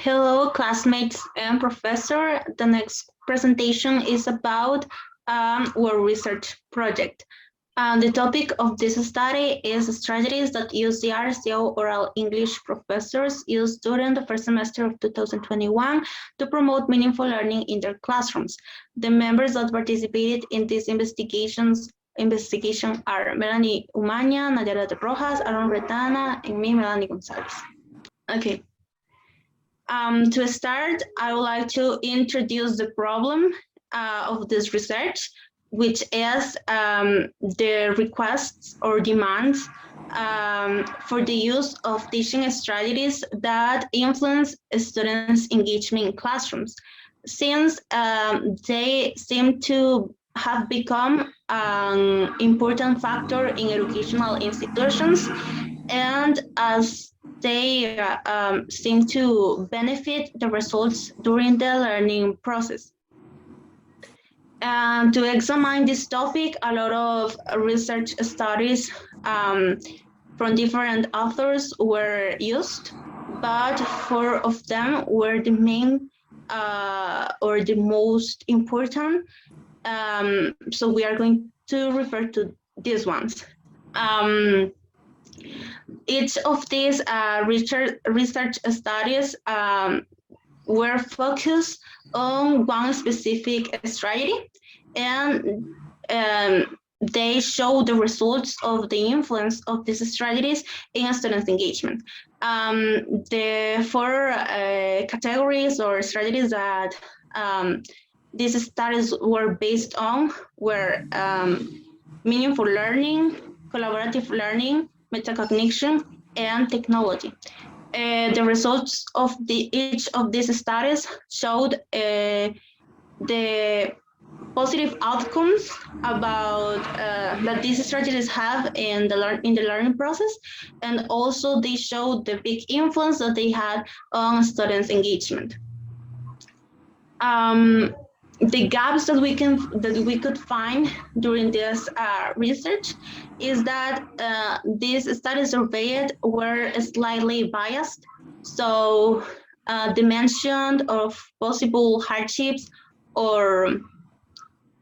Hello, classmates and professor. The next presentation is about our research project. The topic of this study is strategies that UCR oral English professors used during the first semester of 2021 to promote meaningful learning in their classrooms. The members that participated in this investigation are Melanie Umaña, Nadia de Rojas, Aaron Retana, and me, Melanie Gonzalez. Okay. To start, I would like to introduce the problem of this research, which is the requests or demands for the use of teaching strategies that influence students' engagement in classrooms, since they seem to have become an important factor in educational institutions, and as they seem to benefit the results during the learning process. And to examine this topic, a lot of research studies from different authors were used, but 4 of them were the main or the most important. So we are going to refer to these ones. Each of these research studies were focused on one specific strategy, and they show the results of the influence of these strategies in students' engagement. The 4 categories or strategies that these studies were based on were meaningful learning, collaborative learning, metacognition, and technology. The results of each of these studies showed the positive outcomes about that these strategies have in the learning process, and also they showed the big influence that they had on students' engagement. The gaps that we could find during this research is that these studies surveyed were slightly biased. So the mention of possible hardships or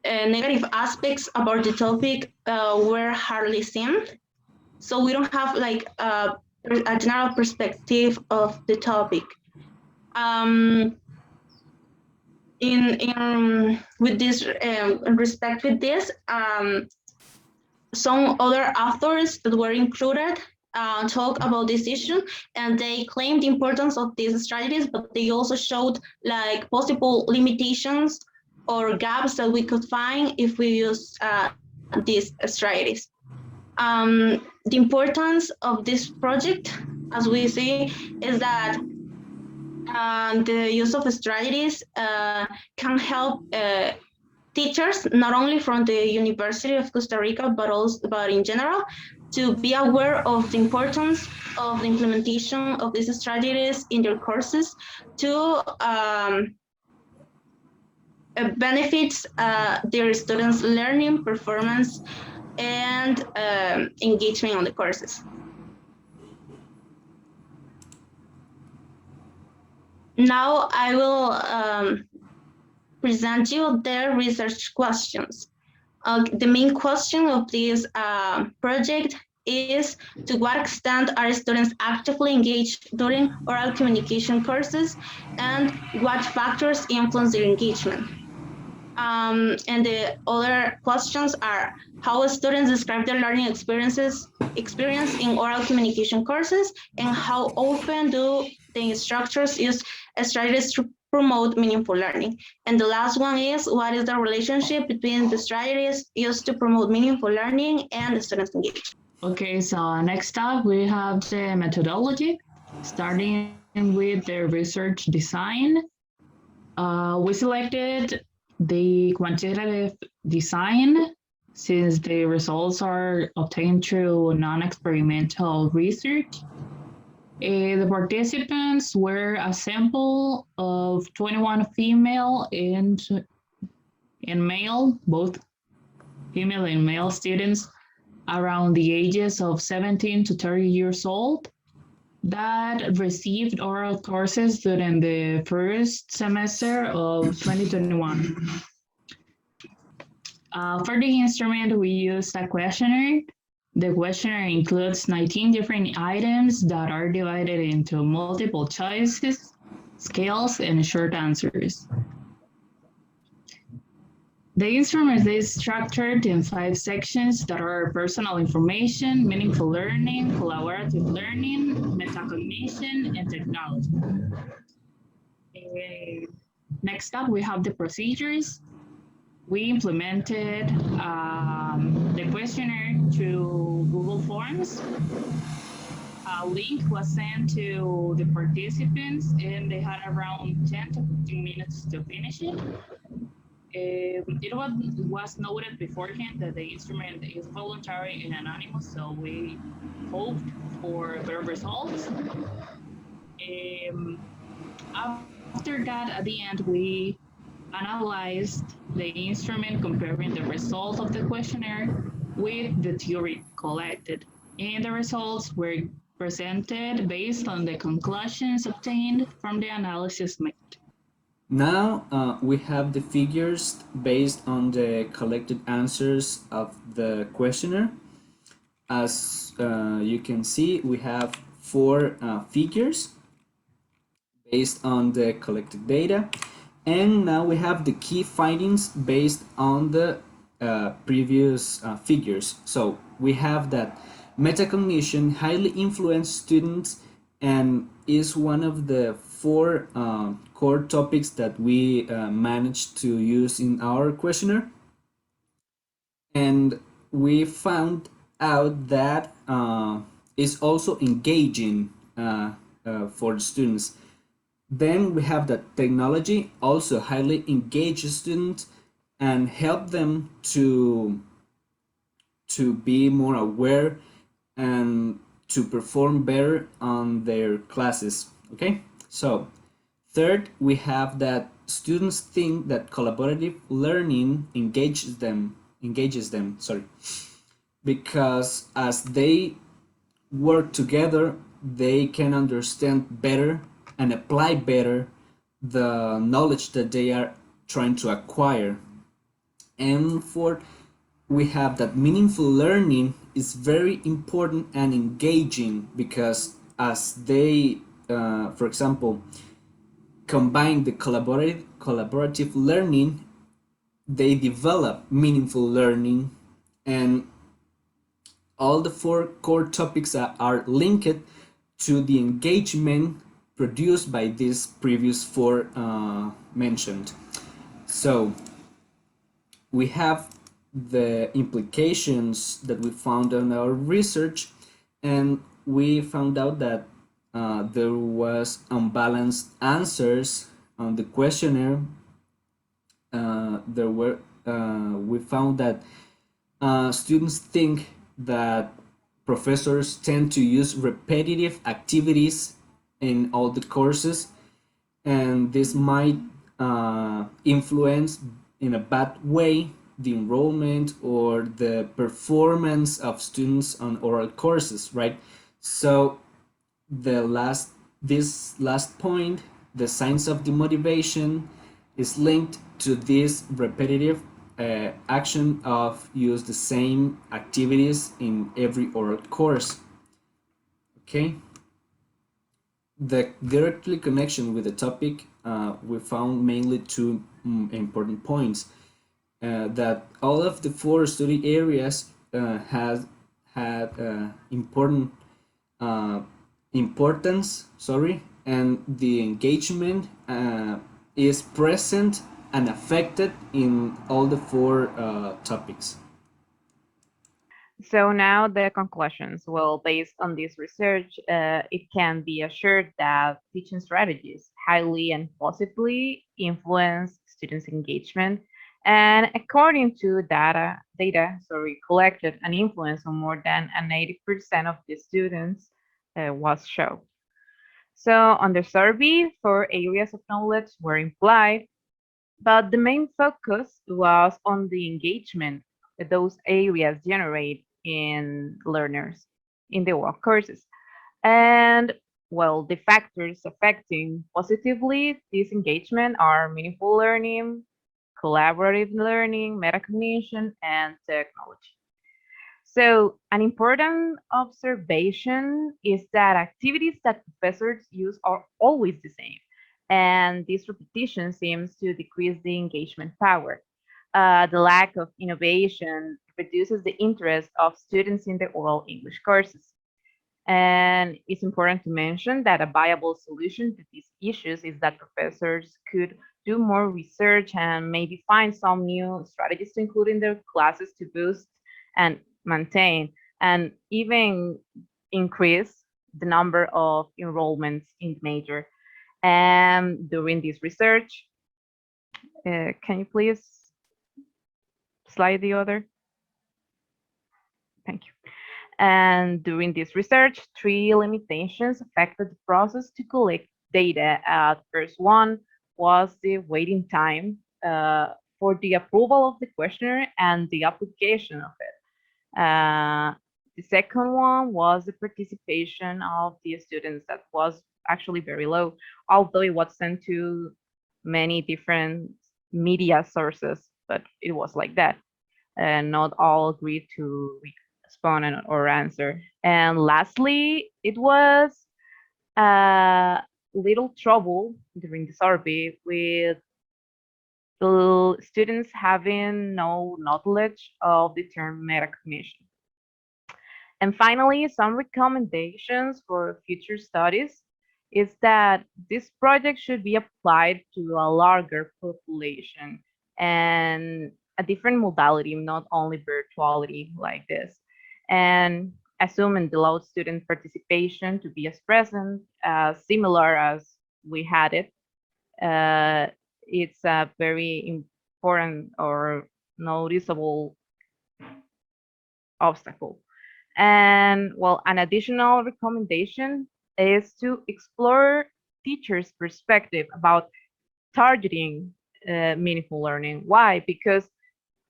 negative aspects about the topic were hardly seen. So we don't have like a general perspective of the topic. With this respect with this, some other authors that were included talk about this issue, and they claimed the importance of these strategies, but they also showed like possible limitations or gaps that we could find if we use these strategies. The importance of this project, as we see, is that the use of strategies can help teachers, not only from the University of Costa Rica, but in general, to be aware of the importance of the implementation of these strategies in their courses to benefits their students' learning, performance, and engagement on the courses. Now I will present you the research questions. The main question of this project is, to what extent are students actively engaged during oral communication courses, and what factors influence their engagement? And the other questions are, how students describe their learning experience in oral communication courses, and how often do the instructors use strategies to promote meaningful learning? And the last one is, what is the relationship between the strategies used to promote meaningful learning and the students' engagement? Okay, so next up we have the methodology, starting with the research design. We selected the quantitative design since the results are obtained through non-experimental research. The participants were a sample of 21 female and male, both female and male students around the ages of 17 to 30 years old. that received oral courses during the first semester of 2021. For the instrument, we used a questionnaire. The questionnaire includes 19 different items that are divided into multiple choices, scales, and short answers. The instrument is structured in 5 sections that are personal information, meaningful learning, collaborative learning, metacognition, and technology. Next up, we have the procedures. We implemented the questionnaire through Google Forms. A link was sent to the participants and they had around 10 to 15 minutes to finish it. It was noted beforehand that the instrument is voluntary and anonymous, so we hoped for better results. After that, at the end, we analyzed the instrument comparing the result of the questionnaire with the theory collected, and the results were presented based on the conclusions obtained from the analysis made. Now we have the figures based on the collected answers of the questionnaire. As you can see, we have 4 figures based on the collected data. And now we have the key findings based on the previous figures. So we have that metacognition highly influenced students and is one of the 4 core topics that we managed to use in our questionnaire. And we found out that is also engaging for the students. Then we have that technology also highly engages students and help them to be more aware and to perform better on their classes. Okay, so third, we have that students think that collaborative learning engages them, because as they work together, they can understand better and apply better the knowledge that they are trying to acquire. And fourth, we have that meaningful learning is very important and engaging, because as they, for example, combine the collaborative learning, they develop meaningful learning, and all the 4 core topics are linked to the engagement produced by these previous 4 mentioned. So we have the implications that we found in our research, and we found out that there was unbalanced answers on the questionnaire. We found that students think that professors tend to use repetitive activities in all the courses, and this might influence in a bad way the enrollment or the performance of students on oral courses, right? So this last point, the science of demotivation, is linked to this repetitive action of use the same activities in every oral course. Okay, the directly connection with the topic, we found mainly 2 important points. That all of the 4 study areas had important importance, and the engagement is present and affected in all the 4 topics. So now the conclusions. Well, based on this research, it can be assured that teaching strategies highly and positively influence students' engagement. And according to data collected, an influence on more than an 80% of the students was shown. So on the survey, 4 areas of knowledge were implied, but the main focus was on the engagement that those areas generate in learners in the work courses. And well, the factors affecting positively this engagement are meaningful learning, collaborative learning, metacognition, and technology. So an important observation is that activities that professors use are always the same, and this repetition seems to decrease the engagement power. The lack of innovation reduces the interest of students in the oral English courses. And it's important to mention that a viable solution to these issues is that professors could do more research and maybe find some new strategies to include in their classes to boost and maintain and even increase the number of enrollments in the major. And during this research, can you please slide the other? Thank you. And during this research, three limitations affected the process to collect data. The first one was the waiting time for the approval of the questionnaire and the application of it. The second one was the participation of the students that was actually very low, although it was sent to many different media sources, but it was like that. And not all agreed to respond or answer. And lastly, it was a little trouble during the survey with the students having no knowledge of the term metacognition. And finally, some recommendations for future studies is that this project should be applied to a larger population and a different modality, not only virtuality like this. And assuming the low student participation to be as present, similar as we had it, it's a very important or noticeable obstacle. And well, an additional recommendation is to explore teachers' perspective about targeting meaningful learning. Why? Because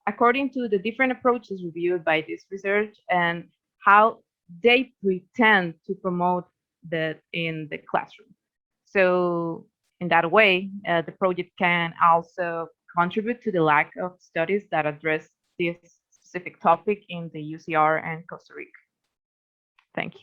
according to the different approaches reviewed by this research and how they pretend to promote that in the classroom. So in that way, the project can also contribute to the lack of studies that address this specific topic in the UCR and Costa Rica. Thank you.